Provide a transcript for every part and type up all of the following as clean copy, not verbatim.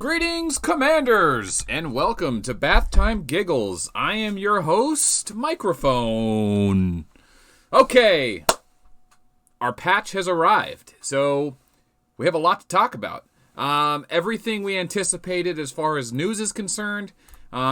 Greetings, Commanders, and welcome to Bath Time Giggles. I am your host, Microphone. Okay, our patch has arrived, so we have a lot to talk about. Everything we anticipated as far as news is concerned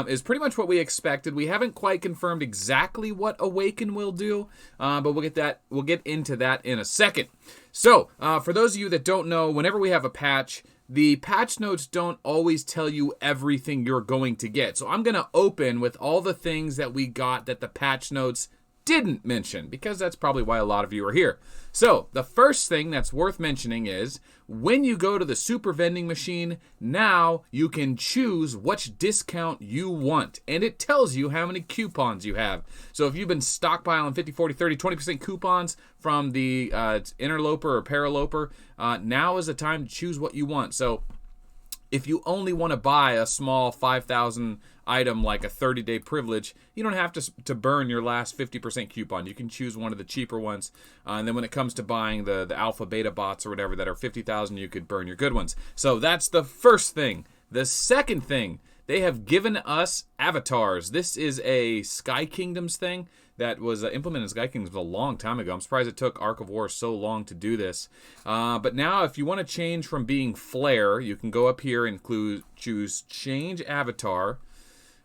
is pretty much what we expected. We haven't quite confirmed exactly what Awaken will do, but we'll get into that in a second. So, for those of you that don't know, whenever we have a patch, the patch notes don't always tell you everything you're going to get. So I'm going to open with all the things that we got that the patch notes didn't mention, because that's probably why a lot of you are here. So the first thing that's worth mentioning is when you go to the super vending machine, now you can choose which discount you want, and it tells you how many coupons you have. So if you've been stockpiling 50, 40, 30, 20% coupons from the interloper or paraloper, now is the time to choose what you want. So if you only want to buy a small 5,000 item like a 30-day privilege, you don't have to burn your last 50% coupon. You can choose one of the cheaper ones. And then when it comes to buying the alpha beta bots or whatever that are 50,000, you could burn your good ones. So that's the first thing. The second thing, they have given us avatars. This is a Sky Kingdoms thing that was implemented in Sky Kingdoms a long time ago. I'm surprised it took Ark of War so long to do this. But now if you want to change from being Flare, you can go up here and choose Change Avatar.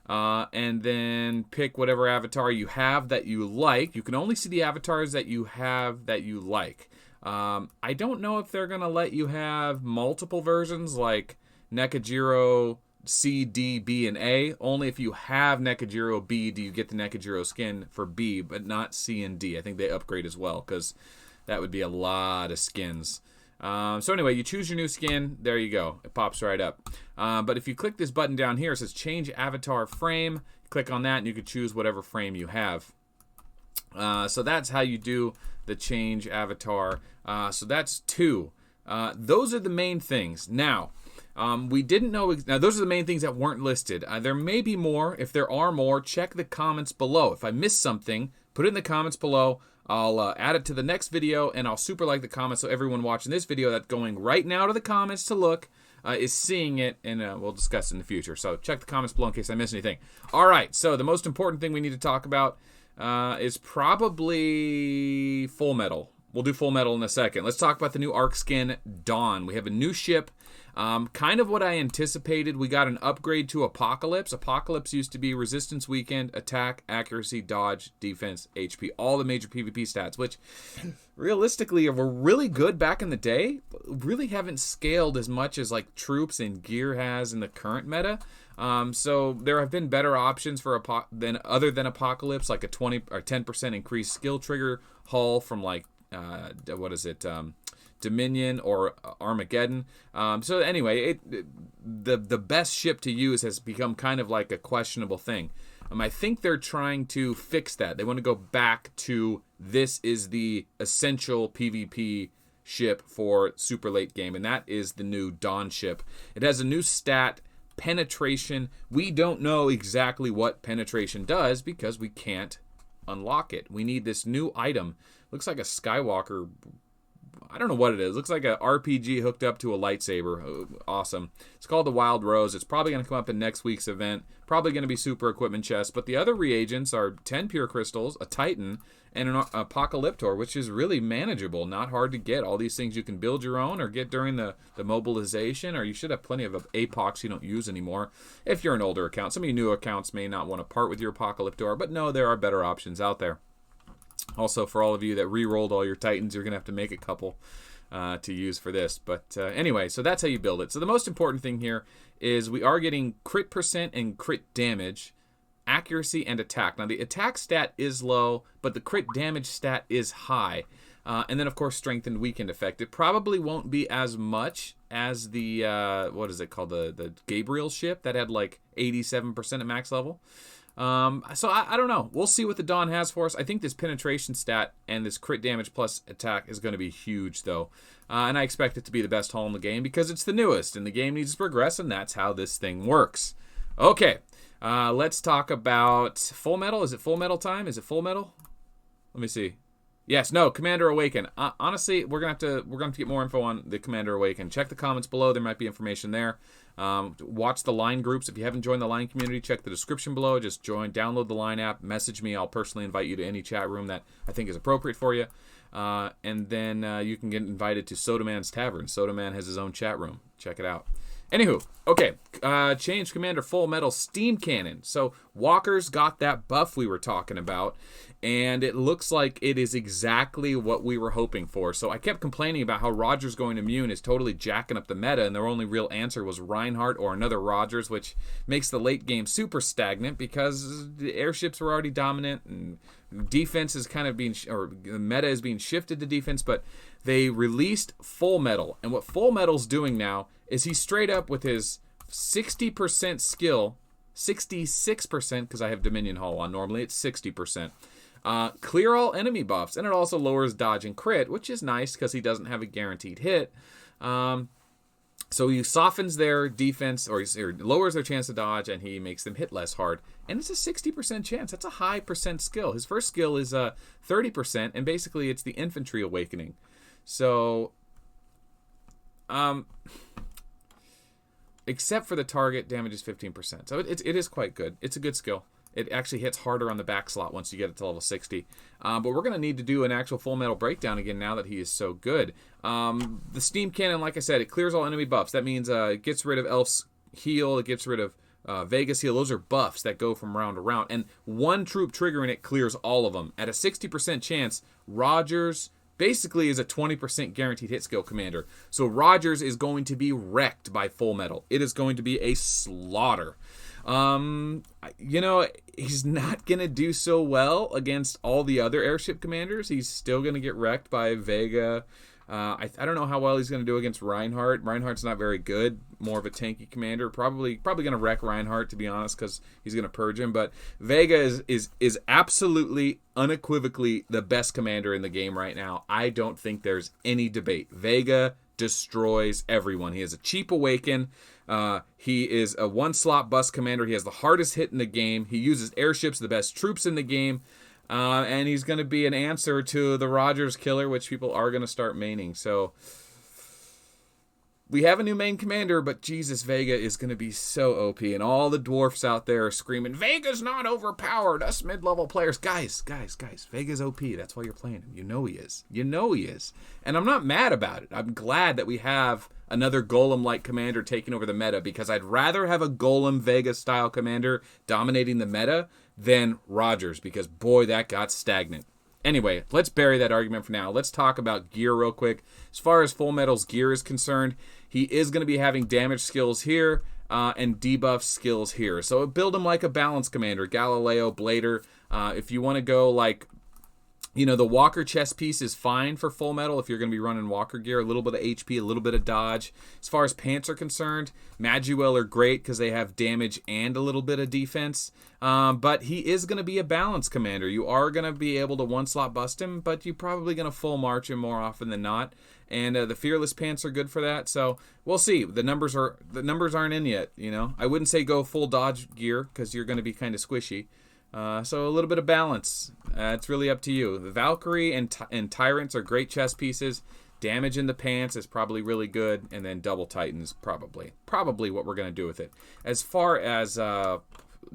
And then pick whatever avatar you have that you like. You can only see the avatars that you have that you like. I don't know if they're going to let you have multiple versions like Nekajiro C, D, B, and A. Only if you have Nekajiro B do you get the Nekajiro skin for B, but not C and D. I think they upgrade as well, because that would be a lot of skins. So anyway, you choose your new skin. There you go. It pops right up. But if you click this button down here, it says Change Avatar Frame. Click on that, and you can choose whatever frame you have. So that's how you do the Change Avatar. So that's two. Those are the main things. Now, we didn't know. Now, those are the main things that weren't listed. There may be more. If there are more, check the comments below. If I missed something, put it in the comments below. I'll add it to the next video, and I'll super like the comments so everyone watching this video that's going right now to the comments to look is seeing it, and we'll discuss it in the future. So check the comments below in case I miss anything. All right, so the most important thing we need to talk about is probably Fullmetal. We'll do Fullmetal in a second. Let's talk about the new Arc skin, Dawn. We have a new ship. Kind of what I anticipated. We got an upgrade to Apocalypse. Apocalypse used to be Resistance Weekend, Attack, Accuracy, Dodge, Defense, HP. All the major PvP stats, which realistically were really good back in the day. But really haven't scaled as much as like Troops and Gear has in the current meta. So there have been better options for other than Apocalypse, like a 20 or 10% increased skill trigger hull from like Dominion or Armageddon. So anyway, the best ship to use has become kind of like a questionable thing. I think they're trying to fix that. They want to go back to this is the essential PvP ship for super late game, and that is the new Dawn ship. It has a new stat, Penetration. We don't know exactly what Penetration does because we can't unlock it. We need this new item. Looks like a Skywalker. I don't know what it is. Looks like a RPG hooked up to a lightsaber. Awesome. It's called the Wild Rose. It's probably going to come up in next week's event. Probably going to be super equipment chest. But the other reagents are 10 pure crystals, a Titan, and an Apocalyptor, which is really manageable. Not hard to get. All these things you can build your own or get during the mobilization, or you should have plenty of APOCs you don't use anymore if you're an older account. Some of you new accounts may not want to part with your Apocalyptor, but no, there are better options out there. Also, for all of you that re-rolled all your Titans, you're going to have to make a couple to use for this. But anyway, so that's how you build it. So the most important thing here is we are getting crit percent and crit damage, accuracy, and attack. Now, the attack stat is low, but the crit damage stat is high. And then, of course, strength and weakened effect. It probably won't be as much as the, what is it called, the Gabriel ship that had like 87% at max level. So I don't know. We'll see what the Dawn has for us. I think this penetration stat and this crit damage plus attack is going to be huge, though. And I expect it to be the best hull in the game because it's the newest, and the game needs to progress, and that's how this thing works. Okay, let's talk about Fullmetal. Is it Fullmetal time? Is it Fullmetal? Let me see. Yes, no, Commander Awaken. Honestly, we're gonna have to get more info on the Commander Awaken. Check the comments below; there might be information there. Watch the Line groups. If you haven't joined the Line community, check the description below. Just join, download the Line app, message me. I'll personally invite you to any chat room that I think is appropriate for you. And then you can get invited to Sodaman's Tavern. Sodaman has his own chat room. Check it out. Anywho, okay, change Commander Fullmetal Steam Cannon. So Walker's got that buff we were talking about, and it looks like it is exactly what we were hoping for. So I kept complaining about how Rogers going immune is totally jacking up the meta, and their only real answer was Reinhardt or another Rogers, which makes the late game super stagnant because the airships were already dominant, and defense is kind of being, or the meta is being shifted to defense, but they released Fullmetal, and what Fullmetal's doing now is he's straight up with his 60% skill, 66% because I have Dominion Hall on. Normally it's 60%. Clear all enemy buffs, and it also lowers dodge and crit, which is nice because he doesn't have a guaranteed hit. So he softens their defense, or lowers their chance to dodge, and he makes them hit less hard. And it's a 60% chance. That's a high percent skill. His first skill is 30%, and basically it's the Infantry Awakening. So, except for the target, damage is 15%. So it is quite good. It's a good skill. It actually hits harder on the back slot once you get it to level 60. But we're going to need to do an actual Fullmetal breakdown again now that he is so good. The Steam Cannon, like I said, it clears all enemy buffs. That means it gets rid of Elf's heal. It gets rid of Vega's heal. Those are buffs that go from round to round. And one troop triggering it clears all of them. At a 60% chance, Rogers basically is a 20% guaranteed hit skill commander. So Rogers is going to be wrecked by Fullmetal. It is going to be a slaughter. You know, he's not going to do so well against all the other airship commanders. He's still going to get wrecked by Vega. I don't know how well he's going to do against Reinhardt. Reinhardt's not very good. More of a tanky commander. Probably going to wreck Reinhardt, to be honest, because he's going to purge him. But Vega is absolutely, unequivocally the best commander in the game right now. I don't think there's any debate. Vega destroys everyone. He has a cheap awaken. He is a one-slot bus commander. He has the hardest hit in the game. He uses airships, the best troops in the game. And he's going to be an answer to the Rogers killer, which people are going to start maining. So we have a new main commander, but Jesus, Vega is going to be so OP. And all the dwarfs out there are screaming, Vega's not overpowered. Us mid-level players. Guys. Vega's OP. That's why you're playing him. You know he is. And I'm not mad about it. I'm glad that we have another Golem-like commander taking over the meta, because I'd rather have a Golem Vega-style commander dominating the meta than Rogers, because boy, that got stagnant. Anyway, let's bury that argument for now. Let's talk about gear real quick. As far as Fullmetal's gear is concerned, he is going to be having damage skills here and debuff skills here. So build him like a balanced commander, Galileo, Blader. If you want to go like, you know, the Walker chest piece is fine for Fullmetal if you're going to be running Walker gear. A little bit of HP, a little bit of dodge. As far as pants are concerned, Maguel are great because they have damage and a little bit of defense. But he is going to be a balanced commander. You are going to be able to one-slot bust him, but you're probably going to full march him more often than not. And the Fearless pants are good for that. So we'll see. The numbers aren't in yet. You know, I wouldn't say go full dodge gear because you're going to be kind of squishy. So a little bit of balance. It's really up to you. The Valkyrie and Tyrants are great chess pieces. Damage in the pants is probably really good. And then Double Titans, probably what we're going to do with it. As far as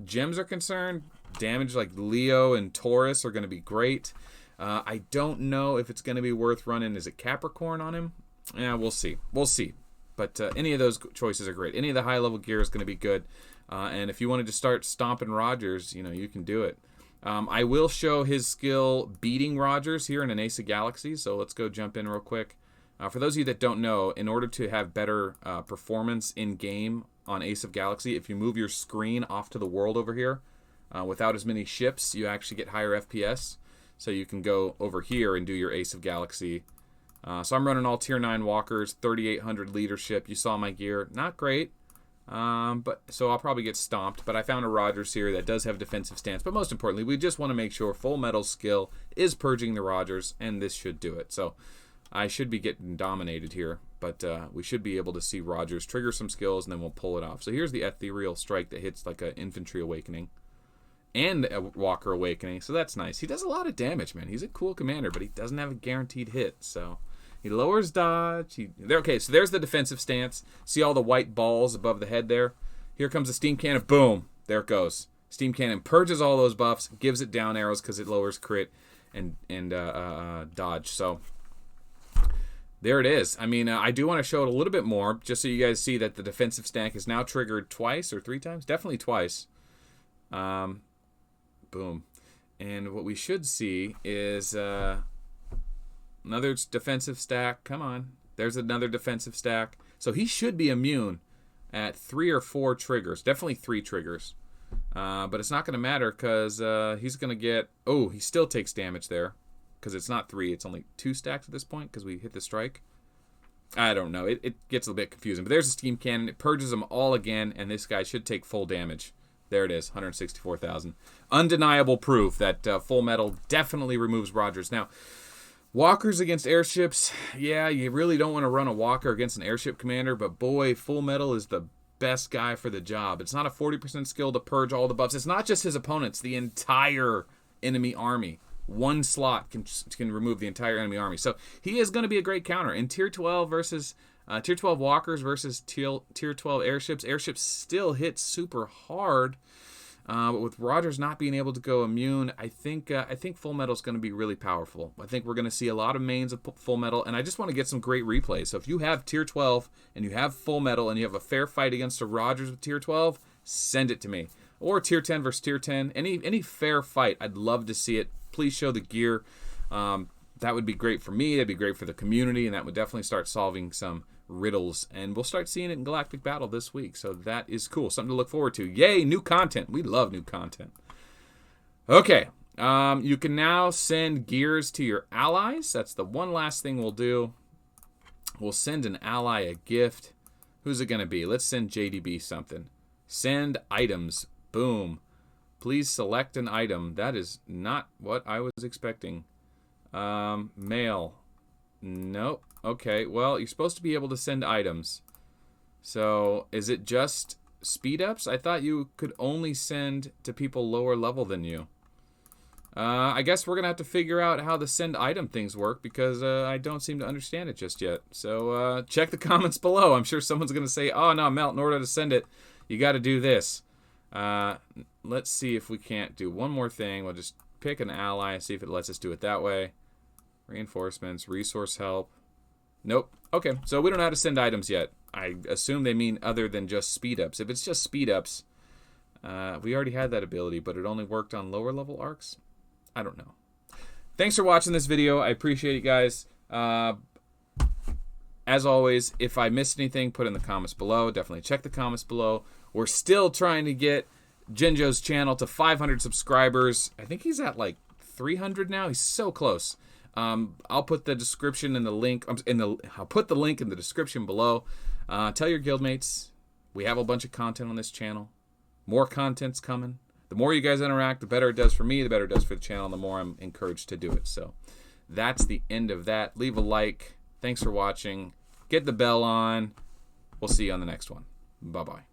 gems are concerned, damage like Leo and Taurus are going to be great. I don't know if it's going to be worth running. Is it Capricorn on him? Yeah, we'll see. But any of those choices are great. Any of the high-level gear is going to be good. And if you wanted to start stomping Rogers, you know, you can do it. I will show his skill beating Rogers here in an Ace of Galaxies, so let's go jump in real quick. For those of you that don't know, in order to have better performance in-game on Ace of Galaxy, if you move your screen off to the world over here, without as many ships, you actually get higher FPS. So you can go over here and do your Ace of Galaxy. So I'm running all Tier 9 Walkers, 3,800 leadership. You saw my gear. Not great. But so I'll probably get stomped, but I found a Rogers here that does have defensive stance. But most importantly, we just want to make sure Fullmetal's skill is purging the Rogers, and this should do it. So I should be getting dominated here, but we should be able to see Rogers trigger some skills, and then we'll pull it off. So here's the Ethereal Strike that hits like an Infantry Awakening. and a Walker Awakening, so that's nice. He does a lot of damage, man. He's a cool commander, but he doesn't have a guaranteed hit, so he lowers dodge. Okay, so there's the defensive stance. See all the white balls above the head there? Here comes the Steam Cannon. Boom. There it goes. Steam Cannon purges all those buffs, gives it down arrows because it lowers crit and dodge. So there it is. I mean, I do want to show it a little bit more just so you guys see that the defensive stack is now triggered twice or 3 times. Definitely twice. Boom. And what we should see is another defensive stack. Come on. There's another defensive stack. So he should be immune at 3 or 4 triggers. Definitely 3 triggers. But it's not going to matter because he's going to get... Oh, he still takes damage there because it's not 3. It's only 2 stacks at this point because we hit the strike. I don't know. It gets a bit confusing. But there's a Steam Cannon. It purges them all again, and this guy should take full damage. There it is, 164,000. Undeniable proof that Fullmetal definitely removes Rogers. Now, walkers against airships, yeah, you really don't want to run a walker against an airship commander, but boy, Fullmetal is the best guy for the job. It's not a 40% skill to purge all the buffs. It's not just his opponents, the entire enemy army. One slot can remove the entire enemy army. So he is going to be a great counter. In Tier 12 versus... Tier 12 walkers versus Tier 12 airships. Airships still hit super hard, but with Rogers not being able to go immune, I think Fullmetal is going to be really powerful. I think we're going to see a lot of mains of Fullmetal, and I just want to get some great replays. So if you have Tier 12 and you have Fullmetal and you have a fair fight against a Rogers with Tier 12, send it to me. Or Tier 10 versus Tier 10. Any fair fight, I'd love to see it. Please show the gear. That would be great for me. That'd be great for the community, and that would definitely start solving some riddles, and we'll start seeing it in Galactic Battle this week, so that is cool. Something to look forward to. Yay, new content. We love new content. Okay, you can now send gears to your allies. That's the one last thing we'll do. We'll send an ally a gift. Who's it going to be? Let's send JDB something. Send items. Boom. Please select an item. That is not what I was expecting. Mail. Nope. Okay, well, you're supposed to be able to send items. So, is it just speed ups? I thought you could only send to people lower level than you. I guess we're going to have to figure out how the send item things work because I don't seem to understand it just yet. So, check the comments below. I'm sure someone's going to say, oh, no, Melt, in order to send it, you got to do this. Let's see if we can't do one more thing. We'll just pick an ally and see if it lets us do it that way. Reinforcements, resource help. Nope. Okay, so we don't know how to send items yet. I assume they mean other than just speed ups. If it's just speed ups, we already had that ability, but it only worked on lower level arcs. I don't know. Thanks for watching this video. I appreciate it, guys. As always, if I missed anything, put it in the comments below. Definitely check the comments below. We're still trying to get Jinjo's channel to 500 subscribers. I think he's at like 300 now. He's so close. I'll put the description in the link. I'll put the link in the description below. Tell your guildmates we have a bunch of content on this channel. More content's coming. The more you guys interact, the better it does for me, the better it does for the channel, and the more I'm encouraged to do it. So that's the end of that. Leave a like. Thanks for watching. Get the bell on. We'll see you on the next one. Bye-bye.